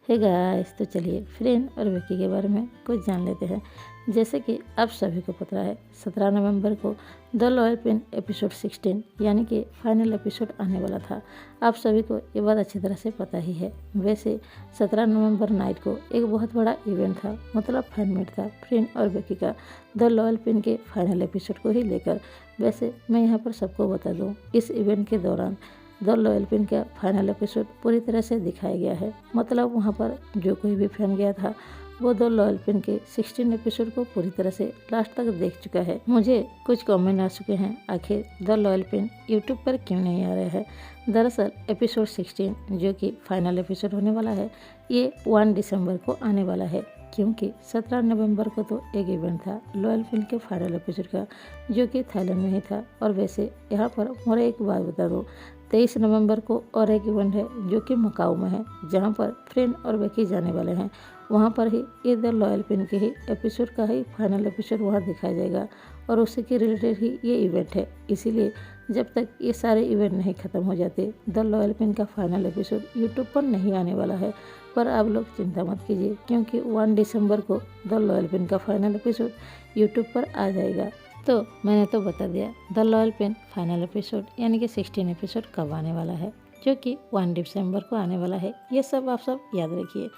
Hey guys, तो चलिए friend और विक्की के बारे में कुछ जान लेते हैं। जैसे कि आप सभी को पता है 17 नवंबर को द लॉयल पिन एपिसोड 16 यानी कि फाइनल एपिसोड आने वाला था। आप सभी को ये बात अच्छी तरह से पता ही है। वैसे 17 नवंबर नाइट को एक बहुत बड़ा इवेंट था, मतलब फैन मीट था फ्रेंड और विक्की का द लॉयल पिन के फाइनल एपिसोड को ही लेकर। वैसे मैं यहाँ पर सबको बता दूँ, इस इवेंट के दौरान द लॉयल पिन का फाइनल एपिसोड पूरी तरह से दिखाया गया है। मतलब वहाँ पर जो कोई भी फैन गया था वो द लॉयल पिन के 16 एपिसोड को पूरी तरह से लास्ट तक देख चुका है। मुझे कुछ कमेंट आ चुके हैं, आखिर द लॉयल पिन यूट्यूब पर क्यों नहीं आ रहा है। दरअसल एपिसोड 16 जो कि फाइनल एपिसोड होने वाला है, ये 1 दिसंबर को आने वाला है, क्योंकि 17 नवंबर को तो एक इवेंट था लॉयल पिन के फाइनल एपिसोड का, जो कि थाईलैंड में ही था। और वैसे यहाँ पर मुझे एक बात बता दो, 23 नवंबर को और एक इवेंट है जो कि मकाऊ में है, जहाँ पर फ्रेंड और विक्की जाने वाले हैं। वहाँ पर ही ये द लॉयल पिन के ही एपिसोड का ही फाइनल एपिसोड वहाँ दिखाया जाएगा और उसी के रिलेटेड ही ये इवेंट है। इसीलिए जब तक ये सारे इवेंट नहीं ख़त्म हो जाते द लॉयल पिन का फाइनल एपिसोड यूट्यूब पर नहीं आने वाला है। पर आप लोग चिंता मत कीजिए, क्योंकि 1 दिसंबर को द लॉयल पिन का फाइनल एपिसोड यूट्यूब पर आ जाएगा। तो मैंने तो बता दिया the loyal pin final episode यानी कि 16 एपिसोड कब आने वाला है, जो कि 1 दिसंबर को आने वाला है। ये सब आप सब याद रखिए।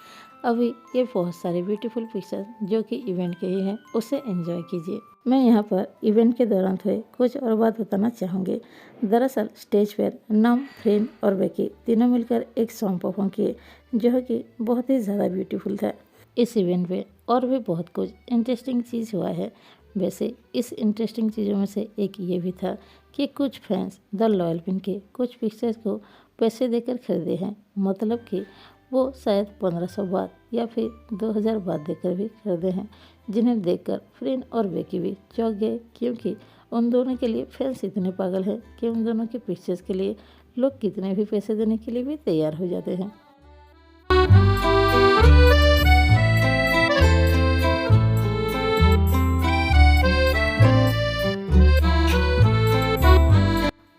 अभी ये बहुत सारे ब्यूटीफुल पिक्चर्स जो कि इवेंट के ही हैं, उसे एंजॉय कीजिए। मैं यहाँ पर इवेंट के दौरान हुए कुछ और बात बताना चाहूँगी। दरअसल स्टेज पर नम, फ्रेंड और विक्की तीनों मिलकर एक सॉन्ग परफॉर्म किए, जो कि बहुत ही ज़्यादा ब्यूटीफुल था। इस इवेंट पे और भी बहुत कुछ इंटरेस्टिंग चीज़ हुआ है। वैसे इस इंटरेस्टिंग चीज़ों में से एक ये भी था कि कुछ फैंस द लॉयल पिन के कुछ पिक्चर्स को पैसे देकर खरीदे हैं। मतलब कि वो शायद 1500 बात या फिर 2000 बात देकर भी खरीदे हैं, जिन्हें देखकर फ्रेंड और विक्की भी चौंक गए, क्योंकि उन दोनों के लिए फैंस इतने पागल हैं कि उन दोनों के पिक्चर्स के लिए लोग कितने भी पैसे देने के लिए भी तैयार हो जाते हैं।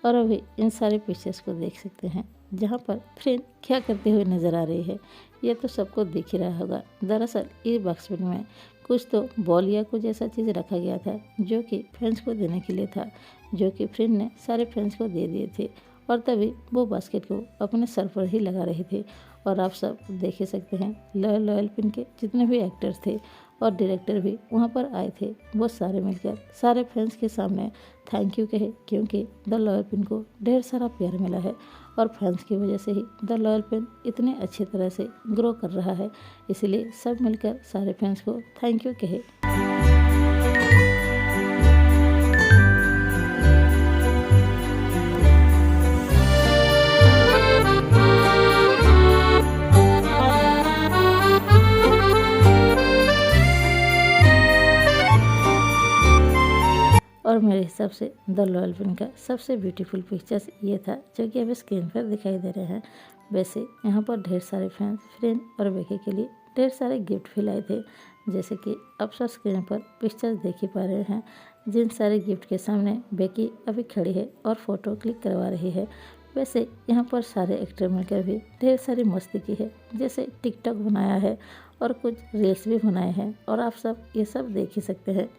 और अभी इन सारे पिक्चर्स को देख सकते हैं, जहाँ पर फ्रेंड क्या करते हुए नज़र आ रही है, ये तो सबको दिख ही रहा होगा। दरअसल इस बॉक्स में कुछ तो बॉल या कुछ ऐसा चीज़ रखा गया था, जो कि फ्रेंड्स को देने के लिए था, जो कि फ्रेंड ने सारे फ्रेंड्स को दे दिए थे। और तभी वो बास्केट को अपने सर पर ही लगा रहे थे। और आप सब देख ही सकते हैं लॉयल पिन के जितने भी एक्टर्स थे और डायरेक्टर भी वहाँ पर आए थे, वो सारे मिलकर सारे फैंस के सामने थैंक यू कहे, क्योंकि द लॉयल पिन को ढेर सारा प्यार मिला है और फैंस की वजह से ही द लॉयल पिन इतने अच्छी तरह से ग्रो कर रहा है। इसलिए सब मिलकर सारे फैंस को थैंक यू कहे। और मेरे हिसाब से द लॉयल पिन का सबसे ब्यूटीफुल पिक्चर्स ये था, जो कि अभी स्क्रीन पर दिखाई दे रहे हैं। वैसे यहाँ पर ढेर सारे फैंस फ्रेंड और विक्की के लिए ढेर सारे गिफ्ट भी लाए थे, जैसे कि आप सब स्क्रीन पर पिक्चर्स देख ही पा रहे हैं। जिन सारे गिफ्ट के सामने विक्की अभी खड़ी है और फोटो क्लिक करवा रही है। वैसे यहाँ पर सारे एक्टर मिलकर भी ढेर सारी मस्ती की है, जैसे टिकटॉक बनाया है और कुछ रील्स भी बनाए हैं, और आप सब ये सब देख ही सकते हैं।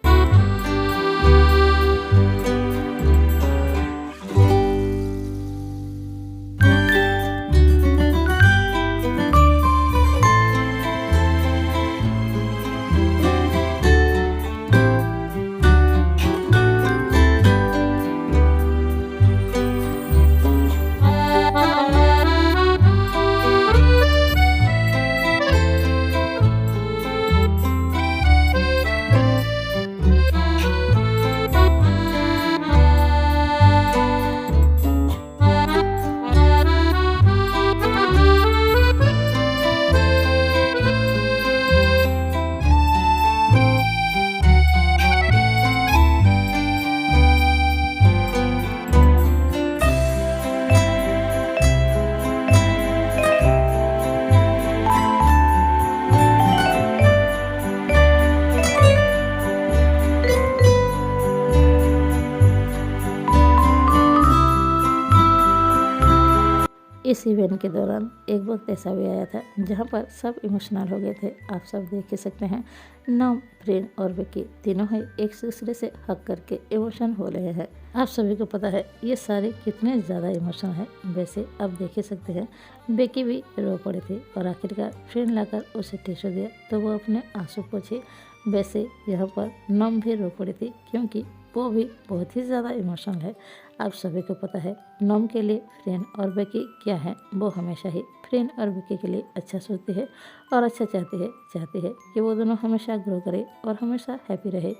इस इवेंट के दौरान एक वक्त ऐसा भी आया था जहां पर सब इमोशनल हो गए थे। आप सब देख ही सकते हैं, नॉम, फ्रेन और विकी तीनों ही एक दूसरे से हक करके इमोशन हो रहे हैं। आप सभी को पता है ये सारे कितने ज़्यादा इमोशनल है। वैसे अब देख ही सकते हैं, बेकी भी रो पड़ी थी और आखिरकार फ्रेन लाकर उसे टिश्यू दिया तो वो अपने आंसू पोंछे। वैसे यहाँ पर नॉम भी रो पड़ी थी क्योंकि वो भी बहुत ही ज़्यादा इमोशनल है। आप सभी को पता है, नॉम के लिए फ्रेन और बेकी क्या है, वो हमेशा ही फ्रेन और बेकी के लिए अच्छा सोचती है और अच्छा चाहती है कि वो दोनों हमेशा ग्रो करे और हमेशा हैप्पी रहे।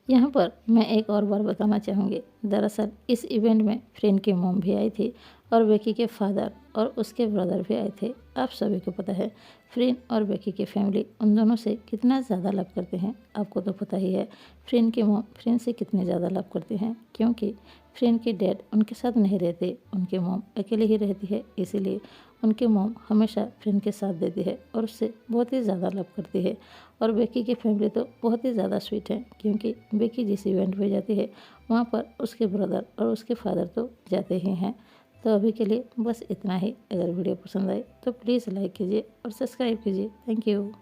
यहाँ पर मैं एक और बार बताना चाहूँगी, दरअसल इस इवेंट में फ्रेन की मॉम भी आई थी और बेकी के फादर और उसके ब्रदर भी आए थे। आप सभी को पता है, फ्रेन और बेकी की फैमिली उन दोनों से कितना ज़्यादा लव करते हैं। आपको तो पता ही है, फ्रेन की मॉम फ्रेन से कितने ज़्यादा लव करती हैं, क्योंकि फ्रेन के डैड उनके साथ नहीं रहते, उनकी मॉम अकेले ही रहती है। इसीलिए उनकी मॉम हमेशा फ्रेन के साथ देती है और उससे बहुत ही ज़्यादा लव करती है। और बेकी की फैमिली तो बहुत ही ज़्यादा स्वीट है, क्योंकि बेकी जिस इवेंट में जाती है वहाँ पर उसके ब्रदर और उसके फादर तो जाते ही हैं। तो अभी के लिए बस इतना ही। अगर वीडियो पसंद आए तो प्लीज़ लाइक कीजिए और सब्सक्राइब कीजिए। Thank you.